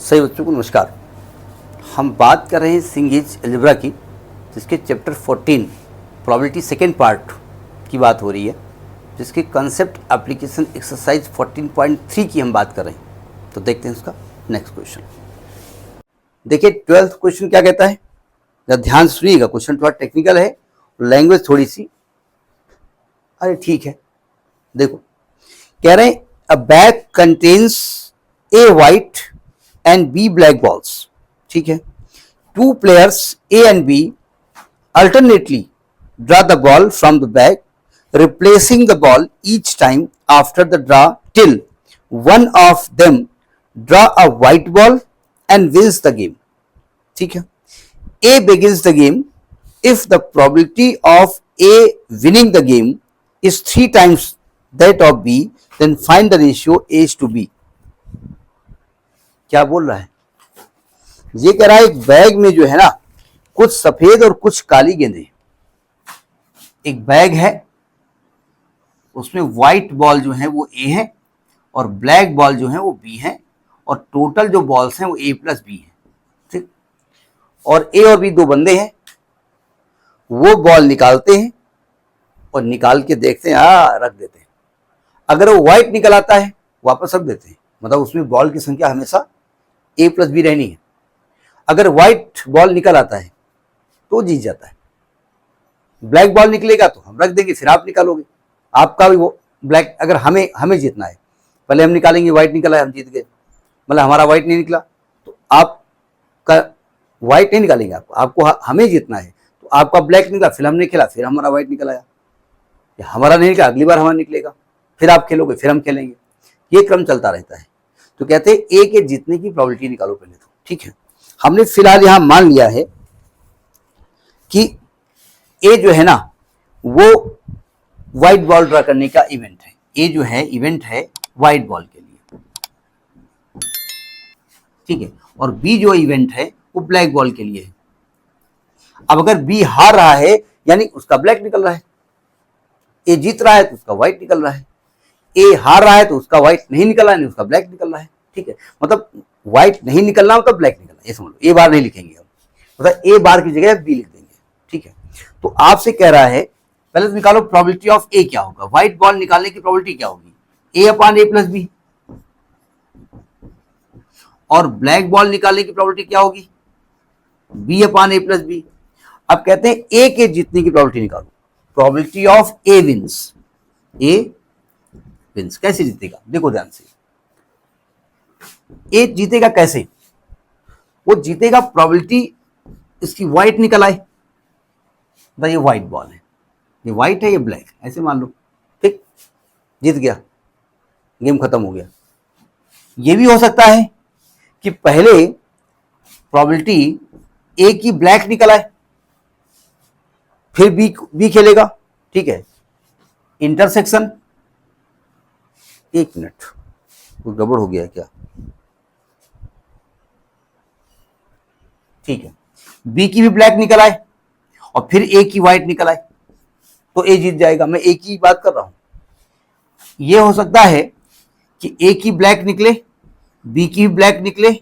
सही बच्चों को नमस्कार। हम बात कर रहे हैं सिंगेज अलजेब्रा की, जिसके चैप्टर 14 प्रोबेबिलिटी सेकेंड पार्ट की बात हो रही है, जिसके कंसेप्ट एप्लीकेशन एक्सरसाइज 14.3 की हम बात कर रहे हैं। तो देखते हैं उसका नेक्स्ट क्वेश्चन। देखिए 12th क्वेश्चन क्या कहता है, जरा ध्यान से सुनिएगा। क्वेश्चन थोड़ा टेक्निकल है, लैंग्वेज थोड़ी सी अरे ठीक है। देखो कह रहे हैं a bag contains A white and B black balls. ठीक है, two players A and B alternately draw the ball from the bag, replacing the ball each time after the draw till one of them draw a white ball and wins the game. ठीक है, A begins the game if the probability of A winning the game is 3 times that of B, then find the ratio A is to B. क्या बोल रहा है? ये कह रहा है एक बैग में जो है ना, कुछ सफेद और कुछ काली गेंदें। एक बैग है, उसमें व्हाइट बॉल जो है वो ए है और ब्लैक बॉल जो है वो बी है, और टोटल जो बॉल्स हैं वो ए प्लस बी है। ठीक, और ए और बी दो बंदे हैं, वो बॉल निकालते हैं और निकाल के देखते हैं, रख देते हैं। अगर वो व्हाइट निकल आता है वापस रख देते हैं, मतलब उसमें बॉल की संख्या हमेशा ए प्लस बी रहनी है। अगर व्हाइट बॉल निकल आता है तो जीत जाता है। ब्लैक बॉल निकलेगा तो हम रख देंगे, फिर आप निकालोगे। आपका भी वो ब्लैक, अगर हमें जीतना है, पहले हम निकालेंगे, व्हाइट निकला है हम जीत गए, मतलब हमारा व्हाइट नहीं निकला तो आपका व्हाइट नहीं निकालेंगे। आपको हमें जीतना है तो आपका ब्लैक निकला, फिर हमने खेला, फिर हमारा व्हाइट निकल आया। या हमारा नहीं निकला, अगली बार हमारा निकलेगा, फिर आप खेलोगे, फिर हम खेलेंगे। ये क्रम चलता रहता है। तो कहते हैं ए के जीतने की प्रोबेबिलिटी निकालो पहले तो। ठीक है, हमने फिलहाल यहां मान लिया है कि ए जो है ना वो व्हाइट बॉल ड्रा करने का इवेंट है। ए जो है इवेंट है व्हाइट बॉल के लिए। ठीक है, और बी जो इवेंट है वो ब्लैक बॉल के लिए है। अब अगर बी हार रहा है यानी उसका ब्लैक निकल रहा है, ए जीत रहा है तो उसका व्हाइट निकल रहा है। ए हार रहा है तो उसका व्हाइट नहीं निकल रहा है, नहीं उसका ब्लैक निकल रहा है। ठीक है, मतलब व्हाइट नहीं निकलना मतलब ब्लैक निकलना, ये समझ लो। ए बार नहीं लिखेंगे हम, मतलब ए बार की जगह बी लिख देंगे। ठीक है, तो आपसे कह रहा है पहले तो निकालो प्रोबेबिलिटी ऑफ ए क्या होगा। व्हाइट बॉल निकालने की प्रोबेबिलिटी क्या होगी? A upon A plus B. और ब्लैक बॉल निकालने की प्रोबेबिलिटी क्या होगी? B upon A plus B. अब कहते हैं ए के जीतने की प्रोबेबिलिटी निकालो। Probability of A wins. A wins कैसे जीतेगा? देखो ध्यान से, ए जीतेगा कैसे? वो जीतेगा, प्रोबेबिलिटी इसकी व्हाइट निकल आए, भाई ये व्हाइट बॉल है, ये व्हाइट है, ये ब्लैक, ऐसे मान लो। ठीक, जीत गया, गेम खत्म हो गया। ये भी हो सकता है कि पहले प्रोबेबिलिटी ए की ब्लैक निकल आए, फिर बी खेलेगा। ठीक है, इंटरसेक्शन। एक मिनट, कुछ गड़बड़ हो गया क्या? ठीक है, बी की भी ब्लैक निकल आए और फिर ए की व्हाइट निकल आए तो ए जीत जाएगा। मैं ए की बात कर रहा हूं। ये हो सकता है कि ए की ब्लैक निकले, बी की भी ब्लैक निकले,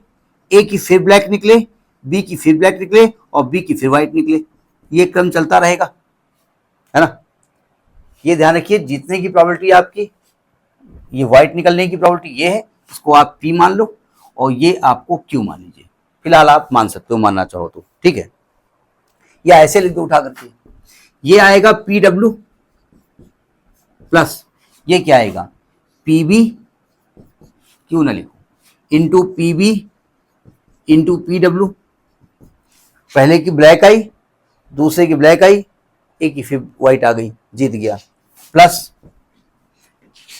ए की फिर ब्लैक निकले, बी की फिर ब्लैक निकले और बी की फिर व्हाइट निकले। ये क्रम चलता रहेगा, है ना। ये ध्यान रखिए, जीतने की प्रोबेबिलिटी आपकी, ये व्हाइट निकलने की प्रोबेबिलिटी ये है, इसको आप पी मान लो और ये आपको क्यू मान लीजिए। फिलहाल आप मान सकते हो, मानना चाहो तो। ठीक है, या ऐसे लिख दो उठा करके, ये आएगा पी डब्ल्यू प्लस ये क्या आएगा पी बी, क्यों ना लिखो, into P B into P W. पहले की ब्लैक आई, दूसरे की ब्लैक आई, एक की फिर व्हाइट आ गई, जीत गया। प्लस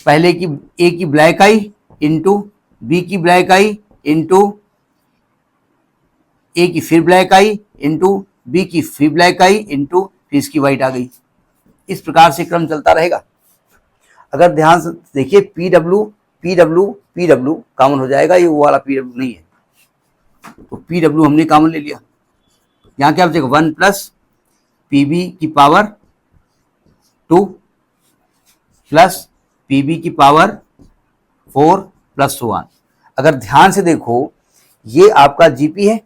पहले की ए की ब्लैक आई इंटू बी की ब्लैक आई इंटू ए की फिर ब्लैक आई इंटू बी की फिर ब्लैक आई इंटू फिर इसकी व्हाइट आ गई। इस प्रकार से क्रम चलता रहेगा। अगर ध्यान से देखिए, P W P W P W common हो जाएगा, ये वो वाला पी डब्ल्यू नहीं है, तो पी डब्ल्यू हमने कॉमन ले लिया। यहाँ क्या बचेगा? 1 प्लस पी बी की पावर 2 प्लस पी बी की पावर 4 प्लस 1। अगर ध्यान से देखो, ये आपका जीपी है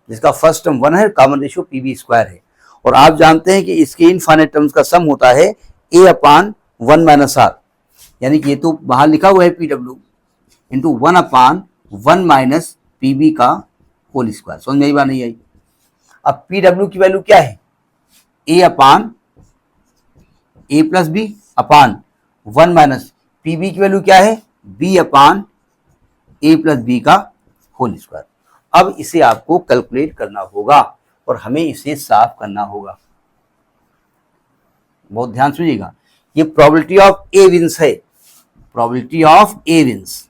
जिसका फर्स्ट टर्म 1 है, कॉमन रेशियो पीबी स्क्वायर है। और आप जानते हैं कि इसके इनफाइनाइट टर्म्स का सम होता है a अपान 1 माइनस आर, यानी कि ये तो बाहर लिखा हुआ है पी डब्ल्यू इंटू 1 अपान 1 माइनस पीबी का होल स्क्वायर। समझ में आई बात नहीं आई? अब पी डब्ल्यू की वैल्यू क्या है? a upon a plus B upon 1 minus PB की वैल्यू क्या है? b upon a plus B का होल स्क्वायर। अब इसे आपको कैलकुलेट करना होगा और हमें इसे साफ करना होगा। बहुत ध्यान सुनिएगा, ये प्रोबेबिलिटी ऑफ ए विंस है। प्रोबेबिलिटी ऑफ ए विंस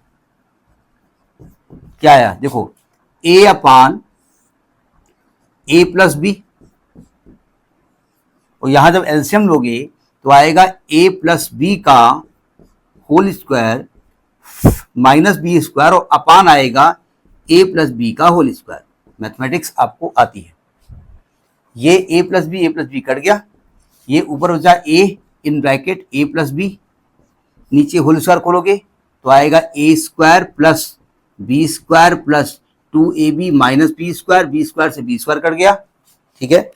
क्या आया? देखो a upon a plus B, और यहां जब एलसीएम लोगे तो आएगा a प्लस बी का whole square minus B square, और अपान आएगा a प्लस बी का होल स्क्वायर। मैथमेटिक्स आपको आती है। ये a प्लस बी कट गया, ये ऊपर बचा a in bracket a plus b, नीचे होल स्क्वायर खोलोगे तो आएगा a square plus b square plus 2ab minus B square से बी स्क्वायर कट गया। ठीक है,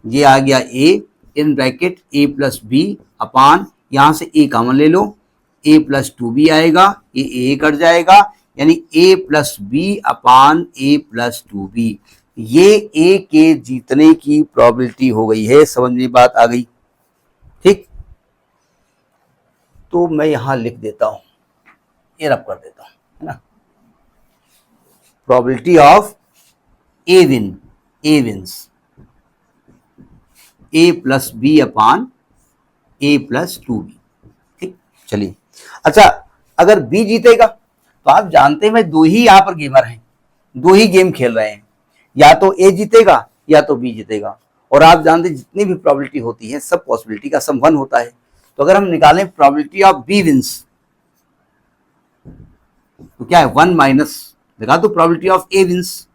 ये आ गया a in bracket a plus B upon, यहां से a कॉमन ले लो, a प्लस 2b आएगा, ये a कट जाएगा, यानी a plus B upon a plus 2b। ये a के जीतने की प्रोबेबिलिटी हो गई है। समझ में बात आ गई? ठीक, तो मैं यहां लिख देता हूं, ये रब कर देता हूं, है ना। Probability of A wins a plus B upon a plus 2b। ठीक, चलिए। अच्छा, अगर b जीतेगा तो आप जानते हैं मैं दो ही यहां पर गेमर हैं, दो ही गेम खेल रहे हैं, या तो a जीतेगा या तो b जीतेगा। और आप जानते हैं जितनी भी प्रोबेबिलिटी होती है सब पॉसिबिलिटी का सम 1 होता है। तो अगर हम निकालें प्रोबेबिलिटी ऑफ b विंस तो क्या है? 1 माइनस, देखा तो प्रोबेबिलिटी ऑफ a विंस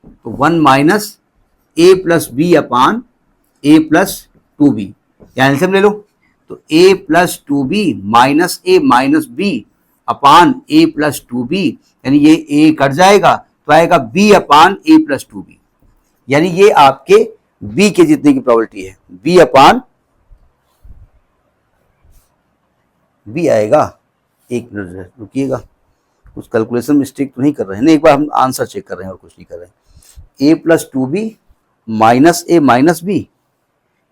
तो 1 minus a plus B upon a plus 2b, यानी एलसीएम ले लो तो a plus 2b minus a minus b upon a plus 2b, यानी ये a कट जाएगा तो आएगा b upon a plus 2b, यानी ये आपके b के जीतने की प्रोबेबिलिटी है। b अपान b आएगा, एक मिनट रुकिएगा, कुछ कैलकुलेशन मिस्टेक तो नहीं कर रहे हैं ना? एक बार हम आंसर चेक कर रहे हैं और कुछ नहीं कर रहे हैं। a plus 2b minus a minus b,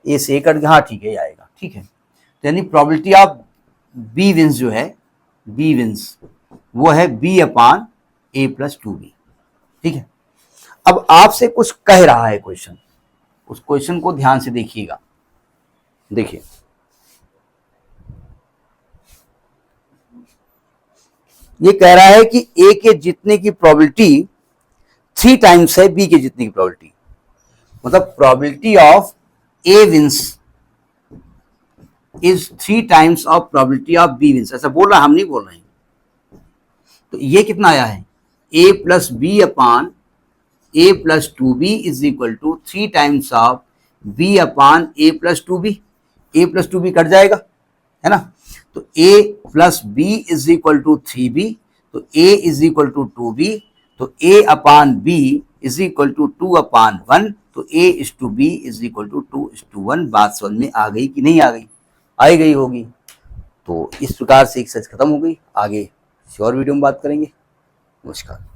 a से a कट गया, हाँ ठीक है, आएगा। ठीक है, तो यानी प्रोबेबिलिटी ऑफ b विंस जो है, b विंस वो है b upon a plus 2b। ठीक है, अब आपसे कुछ कह रहा है क्वेश्चन, उस क्वेश्चन को ध्यान से देखिएगा। देखिए, ये कह रहा है कि a के जीतने की प्रोबेबिलिटी 3 टाइम्स है b के जीतने की प्रोबेबिलिटी, मतलब probability of a wins is 3 times of probability of b wins. ऐसा बोल रहा है, हम नहीं बोल रहे हैं। तो ये कितना आया है? a plus B upon a plus 2b is equal to 3 times of b upon a plus 2b। a plus 2b cut जाएगा, है ना, तो a plus B is equal to 3b, तो a is equal to 2b, तो a upon b is equal to 2 upon 1, तो a is to b is equal to 2:1। बात समझ में आ गई कि नहीं आ गई? आ गई होगी। तो इस प्रकार से एक्सरसाइज खत्म हो गई। आगे किसी और वीडियो में बात करेंगे। नमस्कार।